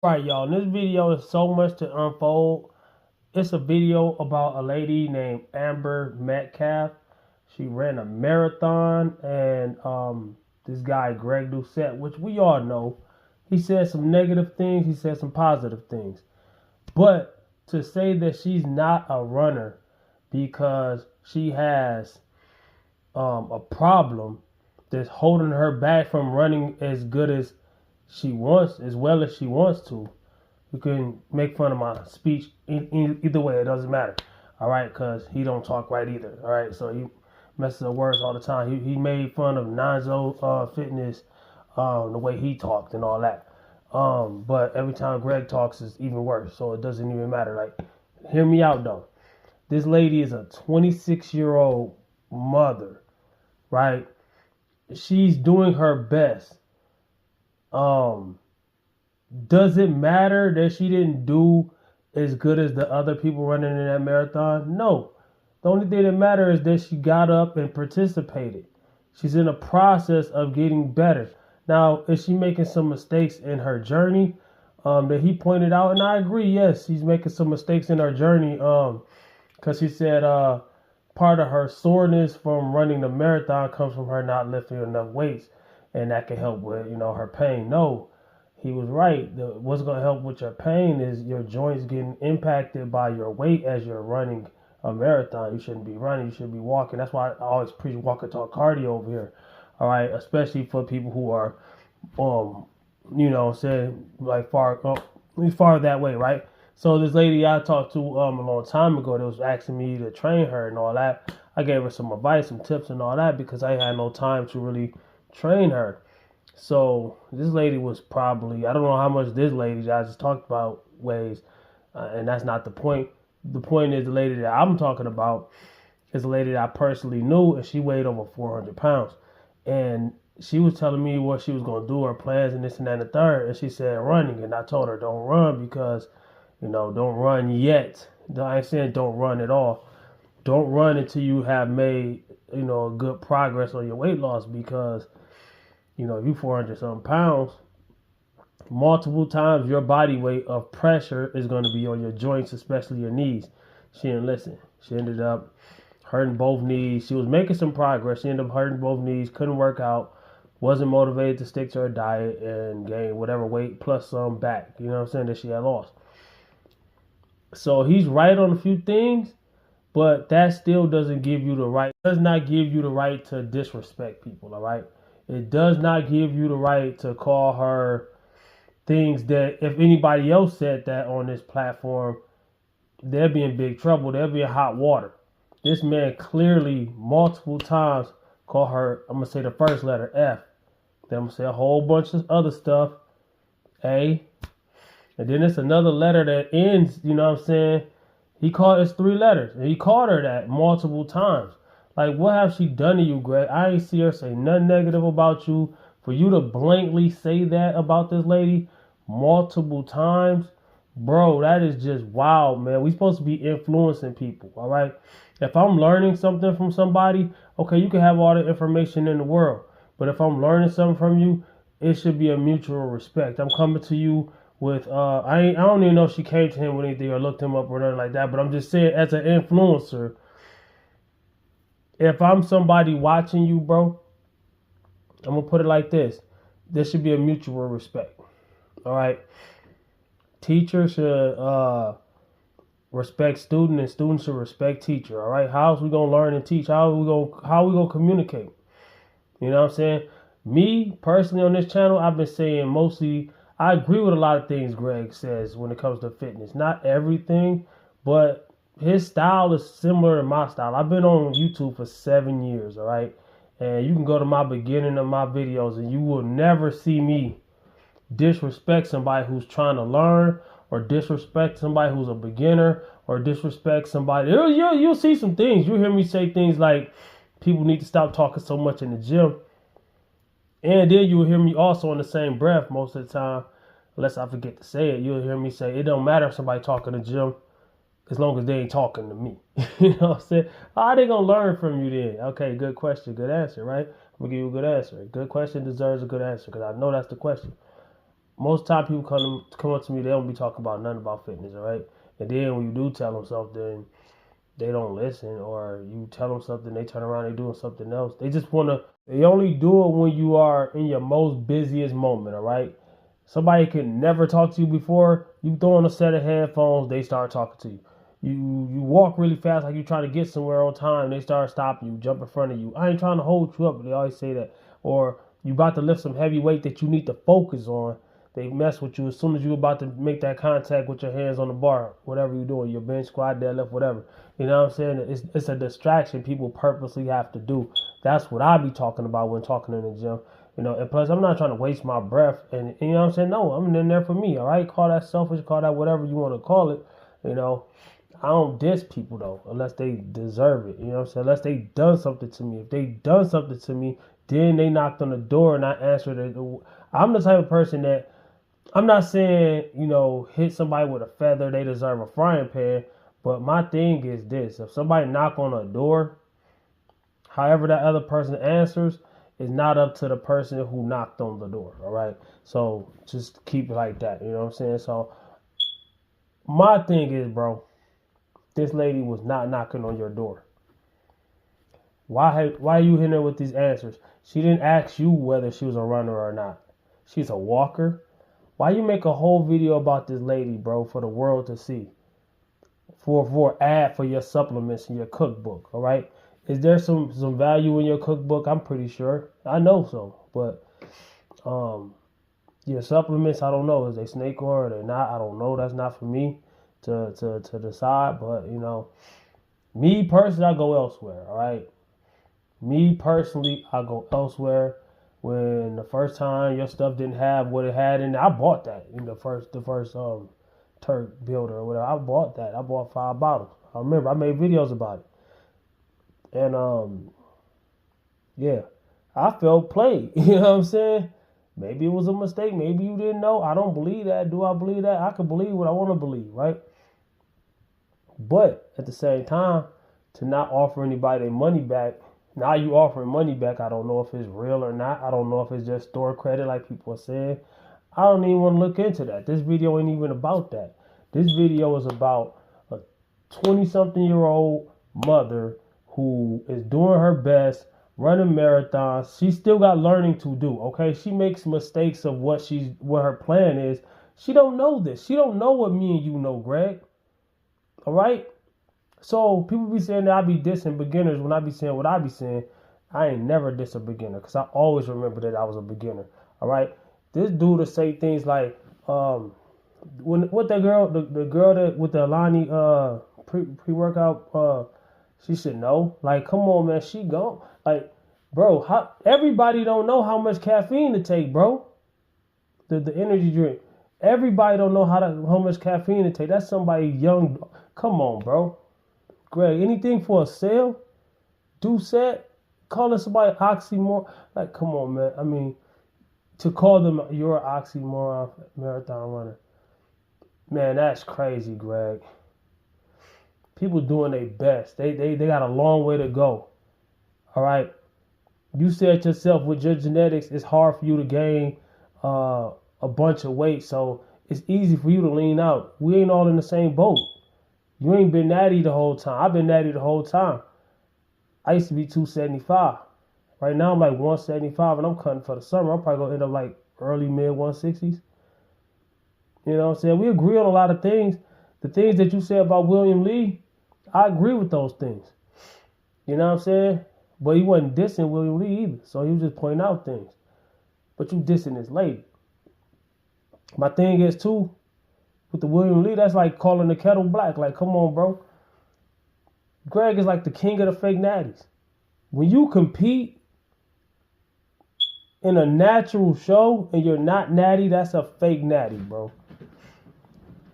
Right, y'all. This video is so much to unfold. It's a video about a lady named Amber Metcalf. She ran a marathon, and this guy Greg Doucette, which we all know, he said some negative things. He said some positive things. But to say that she's not a runner because she has a problem that's holding her back from running as good as she wants, as well as she wants to. You can make fun of my speech either way. It doesn't matter. All right, because he don't talk right either. All right, so he messes up words all the time. He made fun of Nonzo Fitness, the way he talked and all that. But every time Greg talks, it's even worse. So it doesn't even matter. Like, hear me out though. This lady is a 26-year-old mother, right? She's doing her best. Um, Does it matter that she didn't do as good as the other people running in that marathon? No. The only thing that matters is that she got up and participated. She's in a process of getting better. Now, is she making some mistakes in her journey that he pointed out? And I agree, yes, she's making some mistakes in her journey because she said part of her soreness from running the marathon comes from her not lifting enough weights, and that can help with her pain. No, he was right. What's going to help with your pain is your joints getting impacted by your weight as you're running a marathon. You shouldn't be running. You should be walking. That's why I always preach walk and talk cardio over here. All right, especially for people who are, saying like far that way, right? So this lady I talked to a long time ago that was asking me to train her and all that. I gave her some advice, some tips and all that because I had no time to really train her. So this lady was probably, I don't know how much this lady that I just talked about weighs, and that's not the point. The point is the lady that I'm talking about is a lady that I personally knew, and she weighed over 400 pounds. And she was telling me what she was going to do, her plans, and this and that and the third. And she said running, and I told her don't run because, don't run yet. I ain't saying don't run at all. Don't run until you have made, good progress on your weight loss because if you 400 something pounds, multiple times your body weight of pressure is going to be on your joints, especially your knees. She didn't listen. She ended up hurting both knees. She was making some progress. She ended up hurting both knees, couldn't work out, wasn't motivated to stick to her diet and gain whatever weight plus some back, that she had lost. So he's right on a few things, but that still doesn't give you the right, does not give you the right to disrespect people, all right? It does not give you the right to call her things that if anybody else said that on this platform, they'll be in big trouble. They'll be in hot water. This man clearly multiple times called her, I'm going to say the first letter, F. Then I'm going to say a whole bunch of other stuff, A. And then it's another letter that ends, He called, it's three letters. And he called her that multiple times. Like, what have she done to you, Greg? I ain't see her say nothing negative about you. For you to blankly say that about this lady multiple times, bro, that is just wild, man. We supposed to be influencing people, all right? If I'm learning something from somebody, okay, you can have all the information in the world. But if I'm learning something from you, it should be a mutual respect. I'm coming to you with, I don't even know if she came to him with anything or looked him up or nothing like that, but I'm just saying, as an influencer, if I'm somebody watching you, bro, I'm going to put it like this. There should be a mutual respect. All right? Teachers should respect student and students should respect teacher. All right? How is we going to learn and teach? How are we going to communicate? You know what I'm saying? Me, personally, on this channel, I've been saying mostly, I agree with a lot of things Greg says when it comes to fitness. Not everything, but his style is similar to my style. I've been on YouTube for 7 years, all right? And you can go to my beginning of my videos and you will never see me disrespect somebody who's trying to learn or disrespect somebody who's a beginner or disrespect somebody. You'll see some things. You'll hear me say things like people need to stop talking so much in the gym. And then you'll hear me also in the same breath most of the time, unless I forget to say it, you'll hear me say it don't matter if somebody talking in the gym as long as they ain't talking to me. You know what I'm saying? How are they going to learn from you then? Okay, good question, good answer, right? I'm going to give you a good answer. A good question deserves a good answer because I know that's the question. Most time people come up to me, they don't be talking about nothing about fitness, all right? And then when you do tell them something, they don't listen, or you tell them something, they turn around, they doing something else. They just wanna. They only do it when you are in your most busiest moment, all right? Somebody can never talk to you before. You throw on a set of headphones, they start talking to you. You walk really fast like you trying to get somewhere on time. They start stopping you, jump in front of you. I ain't trying to hold you up, but they always say that. Or you about to lift some heavy weight that you need to focus on. They mess with you as soon as you about to make that contact with your hands on the bar, whatever you're doing, your bench, squat, deadlift, whatever. You know what I'm saying? It's a distraction people purposely have to do. That's what I be talking about when talking in the gym. You know, and plus I'm not trying to waste my breath. And you know what I'm saying? No, I'm in there for me. All right, call that selfish, call that whatever you want to call it. You know, I don't diss people though, unless they deserve it. You know what I'm saying? Unless they done something to me. If they done something to me, then they knocked on the door and I answered it. I'm the type of person that I'm not saying, you know, hit somebody with a feather, they deserve a frying pan. But my thing is this: if somebody knock on a door, however that other person answers is not up to the person who knocked on the door. All right. So just keep it like that. You know what I'm saying? So my thing is, bro, this lady was not knocking on your door. Why are you hitting her with these answers? She didn't ask you whether she was a runner or not. She's a walker. Why you make a whole video about this lady, bro, for the world to see? For ad for your supplements in your cookbook, all right? Is there some value in your cookbook? I'm pretty sure. I know so. But your supplements, I don't know. Is they snake oil or they not? I don't know. That's not for me to decide. But, you know, me personally, I go elsewhere, all right? Me personally, I go elsewhere. When the first time your stuff didn't have what it had in it, I bought that in the first Turk builder or whatever. I bought that. I bought 5 bottles. I remember I made videos about it. And yeah, I felt played. You know what I'm saying? Maybe it was a mistake. Maybe you didn't know. I don't believe that. Do I believe that? I can believe what I want to believe, right? But at the same time, to not offer anybody their money back. Now you offering money back. I don't know if it's real or not. I don't know if it's just store credit like people are saying. I don't even want to look into that. This video ain't even about that. This video is about a 20-something-year-old mother who is doing her best, running marathons. She still got learning to do, okay? She makes mistakes of what her plan is. She don't know this. She don't know what me and you know, Greg. All right? So people be saying that I be dissing beginners. When I be saying what I be saying, I ain't never diss a beginner because I always remember that I was a beginner. All right, this dude to say things like, what that girl, the girl that with the Alani pre workout, she should know. Like, come on, man, she gone. Like, bro, how everybody don't know how much caffeine to take, bro. The energy drink. Everybody don't know how much caffeine to take. That's somebody young. Come on, bro. Greg, anything for a sale? Doucette? Calling somebody Oxymoron? Like, come on, man. I mean, to call them you're an Oxymoron marathon runner. Man, that's crazy, Greg. People doing their best. They got a long way to go. All right? You said yourself, with your genetics, it's hard for you to gain a bunch of weight. So it's easy for you to lean out. We ain't all in the same boat. You ain't been natty the whole time. I've been natty the whole time. I used to be 275. Right now I'm like 175 and I'm cutting for the summer. I'm probably going to end up like early mid 160s. You know what I'm saying? We agree on a lot of things. The things that you said about William Lee, I agree with those things. You know what I'm saying? But he wasn't dissing William Lee either. So he was just pointing out things. But you dissing this lady. My thing is too, with the William Lee, that's like calling the kettle black. Like, come on, bro. Greg is like the king of the fake natties. When you compete in a natural show and you're not natty, that's a fake natty, bro.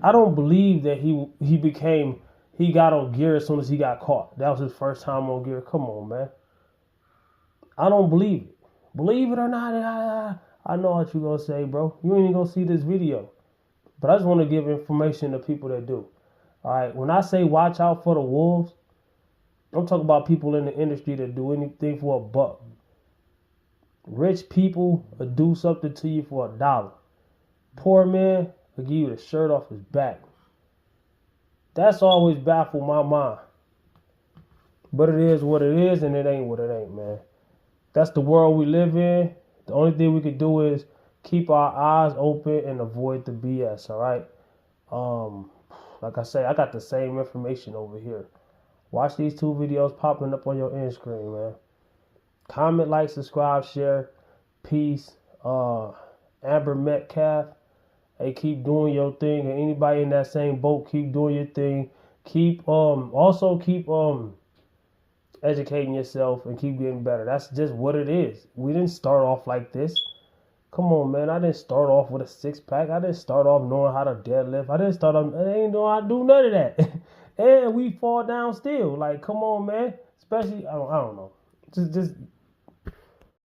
I don't believe that he got on gear as soon as he got caught. That was his first time on gear. Come on, man. I don't believe it. Believe it or not, I know what you're going to say, bro. You ain't even going to see this video. But I just want to give information to people that do. All right. When I say watch out for the wolves, I'm talking about people in the industry that do anything for a buck. Rich people will do something to you for $1. Poor man will give you the shirt off his back. That's always baffled my mind. But it is what it is, and it ain't what it ain't, man. That's the world we live in. The only thing we can do is keep our eyes open and avoid the BS, all right? Like I say, I got the same information over here. Watch these two videos popping up on your end screen, man. Comment, like, subscribe, share. Peace. Amber Metcalf. Hey, keep doing your thing. And anybody in that same boat, keep doing your thing. Keep educating yourself and keep getting better. That's just what it is. We didn't start off like this. Come on, man. I didn't start off with a six-pack. I didn't start off knowing how to deadlift. I didn't start off, I ain't know how to do none of that. And we fall down still. Like, come on, man. Especially, I don't know. Just